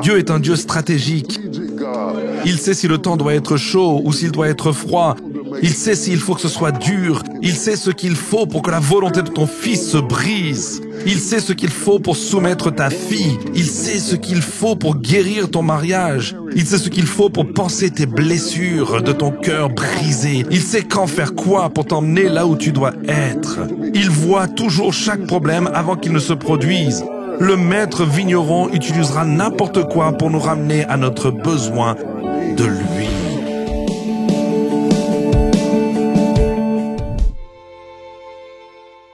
Dieu est un Dieu stratégique. Il sait si le temps doit être chaud ou s'il doit être froid. Il sait s'il faut que ce soit dur. Il sait ce qu'il faut pour que la volonté de ton fils se brise. Il sait ce qu'il faut pour soumettre ta fille. Il sait ce qu'il faut pour guérir ton mariage. Il sait ce qu'il faut pour panser tes blessures de ton cœur brisé. Il sait quand faire quoi pour t'emmener là où tu dois être. Il voit toujours chaque problème avant qu'il ne se produise. Le maître vigneron utilisera n'importe quoi pour nous ramener à notre besoin de lui.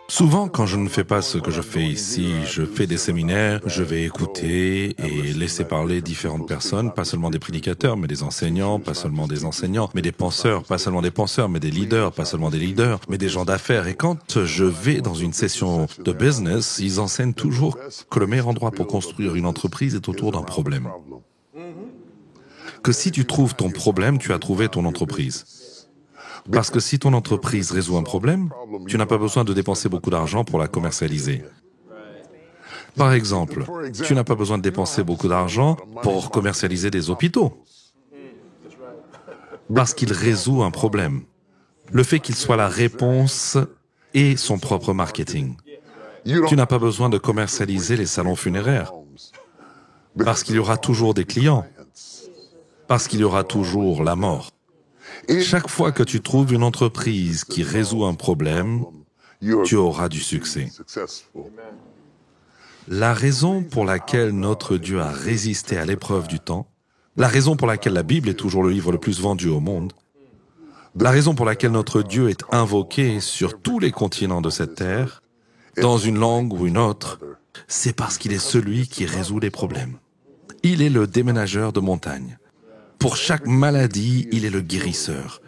Souvent, quand je ne fais pas ce que je fais ici, je fais des séminaires, je vais écouter et laisser parler différentes personnes, pas seulement des prédicateurs, mais des enseignants, pas seulement des enseignants, mais des penseurs, pas seulement des penseurs, mais des leaders, pas seulement des leaders, mais des gens d'affaires. Et quand je vais dans une session de business, ils enseignent toujours que le meilleur endroit pour construire une entreprise est autour d'un problème. Que si tu trouves ton problème, tu as trouvé ton entreprise. Parce que si ton entreprise résout un problème, tu n'as pas besoin de dépenser beaucoup d'argent pour la commercialiser. Par exemple, tu n'as pas besoin de dépenser beaucoup d'argent pour commercialiser des hôpitaux. Parce qu'il résout un problème. Le fait qu'il soit la réponse et son propre marketing. Tu n'as pas besoin de commercialiser les salons funéraires. Parce qu'il y aura toujours des clients. Parce qu'il y aura toujours la mort. Chaque fois que tu trouves une entreprise qui résout un problème, tu auras du succès. La raison pour laquelle notre Dieu a résisté à l'épreuve du temps, la raison pour laquelle la Bible est toujours le livre le plus vendu au monde, la raison pour laquelle notre Dieu est invoqué sur tous les continents de cette terre, dans une langue ou une autre, c'est parce qu'il est celui qui résout les problèmes. Il est le déménageur de montagne. Pour chaque maladie, il est le guérisseur.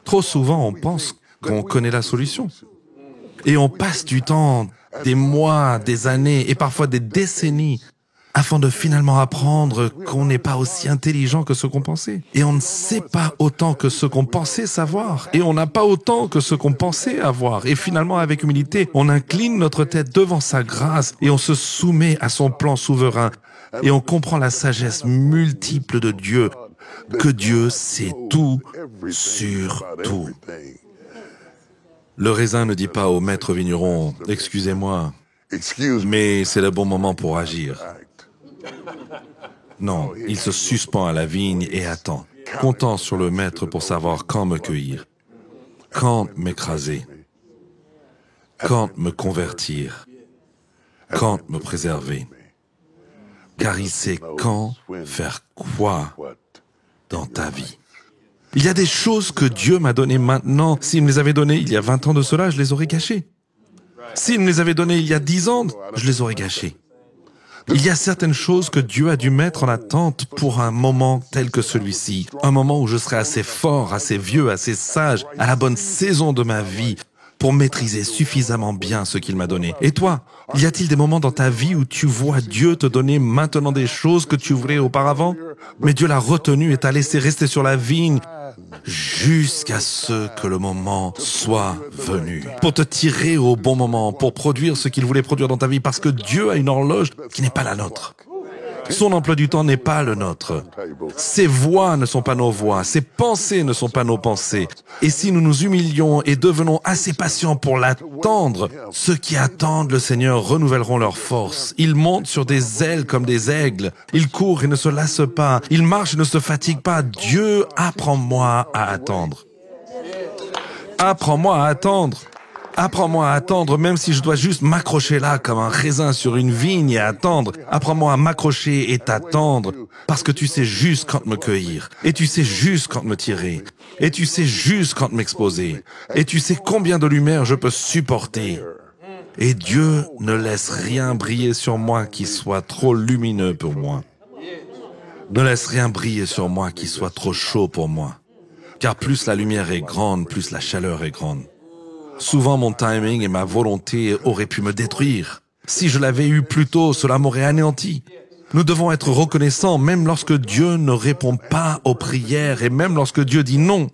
Trop souvent, on pense qu'on connaît la solution. Et on passe du temps, des mois, des années et parfois des décennies afin de finalement apprendre qu'on n'est pas aussi intelligent que ce qu'on pensait. Et on ne sait pas autant que ce qu'on pensait savoir. Et on n'a pas autant que ce qu'on pensait avoir. Et finalement, avec humilité, on incline notre tête devant sa grâce et on se soumet à son plan souverain. Et on comprend la sagesse multiple de Dieu, que Dieu sait tout sur tout. Le raisin ne dit pas au maître vigneron, « Excusez-moi, mais c'est le bon moment pour agir. » Non, il se suspend à la vigne et attend, comptant sur le maître pour savoir quand me cueillir, quand m'écraser, quand me convertir, quand me préserver. Car il sait quand faire quoi dans ta vie. Il y a des choses que Dieu m'a données maintenant. S'il me les avait données il y a 20 ans de cela, je les aurais gâchées. S'il me les avait données il y a 10 ans, je les aurais gâchées. Il y a certaines choses que Dieu a dû mettre en attente pour un moment tel que celui-ci. Un moment où je serai assez fort, assez vieux, assez sage, à la bonne saison de ma vie, pour maîtriser suffisamment bien ce qu'il m'a donné. Et toi, y a-t-il des moments dans ta vie où tu vois Dieu te donner maintenant des choses que tu voulais auparavant, mais Dieu l'a retenu et t'a laissé rester sur la vigne jusqu'à ce que le moment soit venu, pour te tirer au bon moment, pour produire ce qu'il voulait produire dans ta vie, parce que Dieu a une horloge qui n'est pas la nôtre. Son emploi du temps n'est pas le nôtre. Ses voies ne sont pas nos voies. Ses pensées ne sont pas nos pensées. Et si nous nous humilions et devenons assez patients pour l'attendre, ceux qui attendent le Seigneur renouvelleront leur force. Ils montent sur des ailes comme des aigles. Ils courent et ne se lassent pas. Ils marchent et ne se fatiguent pas. Dieu, apprends-moi à attendre. Apprends-moi à attendre. Apprends-moi à attendre, même si je dois juste m'accrocher là comme un raisin sur une vigne et attendre. Apprends-moi à m'accrocher et t'attendre, parce que tu sais juste quand me cueillir, et tu sais juste quand me tirer, et tu sais juste quand m'exposer, et tu sais combien de lumière je peux supporter. Et Dieu ne laisse rien briller sur moi qui soit trop lumineux pour moi. Ne laisse rien briller sur moi qui soit trop chaud pour moi. Car plus la lumière est grande, plus la chaleur est grande. Souvent, mon timing et ma volonté auraient pu me détruire. Si je l'avais eu plus tôt, cela m'aurait anéanti. Nous devons être reconnaissants même lorsque Dieu ne répond pas aux prières et même lorsque Dieu dit non.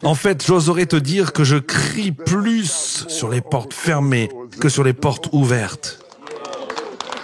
En fait, j'oserais te dire que je crie plus sur les portes fermées que sur les portes ouvertes.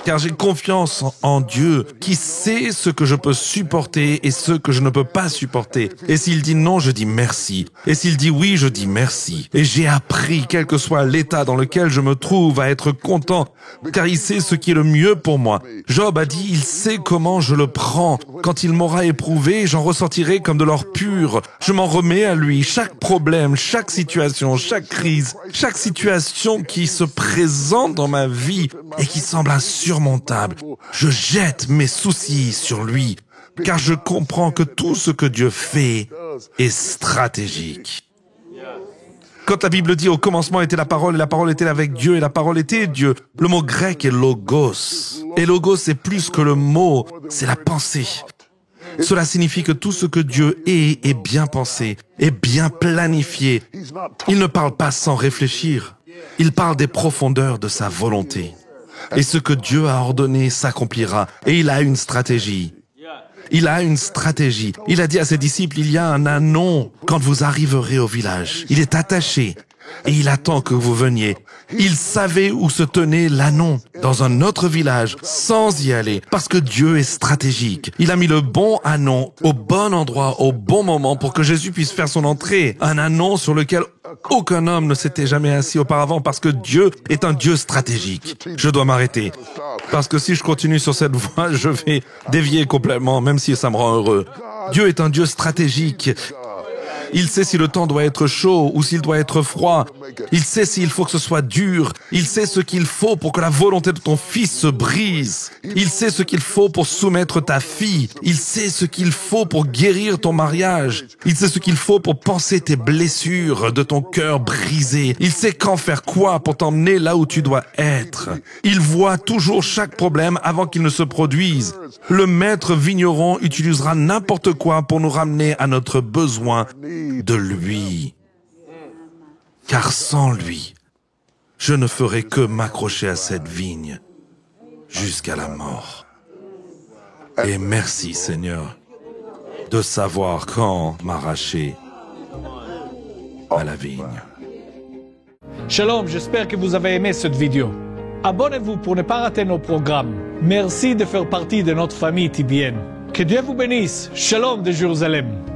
car j'ai confiance en Dieu qui sait ce que je peux supporter et ce que je ne peux pas supporter. Et s'il dit non, je dis merci. Et s'il dit oui, je dis merci. Et j'ai appris, quel que soit l'état dans lequel je me trouve, à être content, car il sait ce qui est le mieux pour moi. Job a dit, il sait comment je le prends. Quand il m'aura éprouvé, j'en ressortirai comme de l'or pur. Je m'en remets à lui. Chaque problème, chaque situation, chaque crise, chaque situation qui se présente dans ma vie et qui semble insurmontable, je jette mes soucis sur lui, car je comprends que tout ce que Dieu fait est stratégique. Quand la Bible dit « Au commencement était la parole, et la parole était avec Dieu, et la parole était Dieu », le mot grec est logos. Et logos, c'est plus que le mot, c'est la pensée. Cela signifie que tout ce que Dieu est bien pensé, est bien planifié. Il ne parle pas sans réfléchir. Il parle des profondeurs de sa volonté. Et ce que Dieu a ordonné s'accomplira. Et il a une stratégie. Il a une stratégie. Il a dit à ses disciples, il y a un anon quand vous arriverez au village. Il est attaché et il attend que vous veniez. Il savait où se tenait l'anon, dans un autre village, sans y aller, parce que Dieu est stratégique. Il a mis le bon anon au bon endroit, au bon moment, pour que Jésus puisse faire son entrée. Un anon sur lequel aucun homme ne s'était jamais assis auparavant, parce que Dieu est un Dieu stratégique. Je dois m'arrêter, parce que si je continue sur cette voie, je vais dévier complètement, même si ça me rend heureux. Dieu est un Dieu stratégique. Il sait si le temps doit être chaud ou s'il doit être froid. Il sait s'il faut que ce soit dur. Il sait ce qu'il faut pour que la volonté de ton fils se brise. Il sait ce qu'il faut pour soumettre ta fille. Il sait ce qu'il faut pour guérir ton mariage. Il sait ce qu'il faut pour panser tes blessures de ton cœur brisé. Il sait quand faire quoi pour t'emmener là où tu dois être. Il voit toujours chaque problème avant qu'il ne se produise. Le maître vigneron utilisera n'importe quoi pour nous ramener à notre besoin de lui. Car sans lui, je ne ferai que m'accrocher à cette vigne jusqu'à la mort. Et merci Seigneur de savoir quand m'arracher à la vigne. Shalom, j'espère que vous avez aimé cette vidéo. Abonnez-vous pour ne pas rater nos programmes. Merci de faire partie de notre famille TBN. Que Dieu vous bénisse. Shalom de Jérusalem.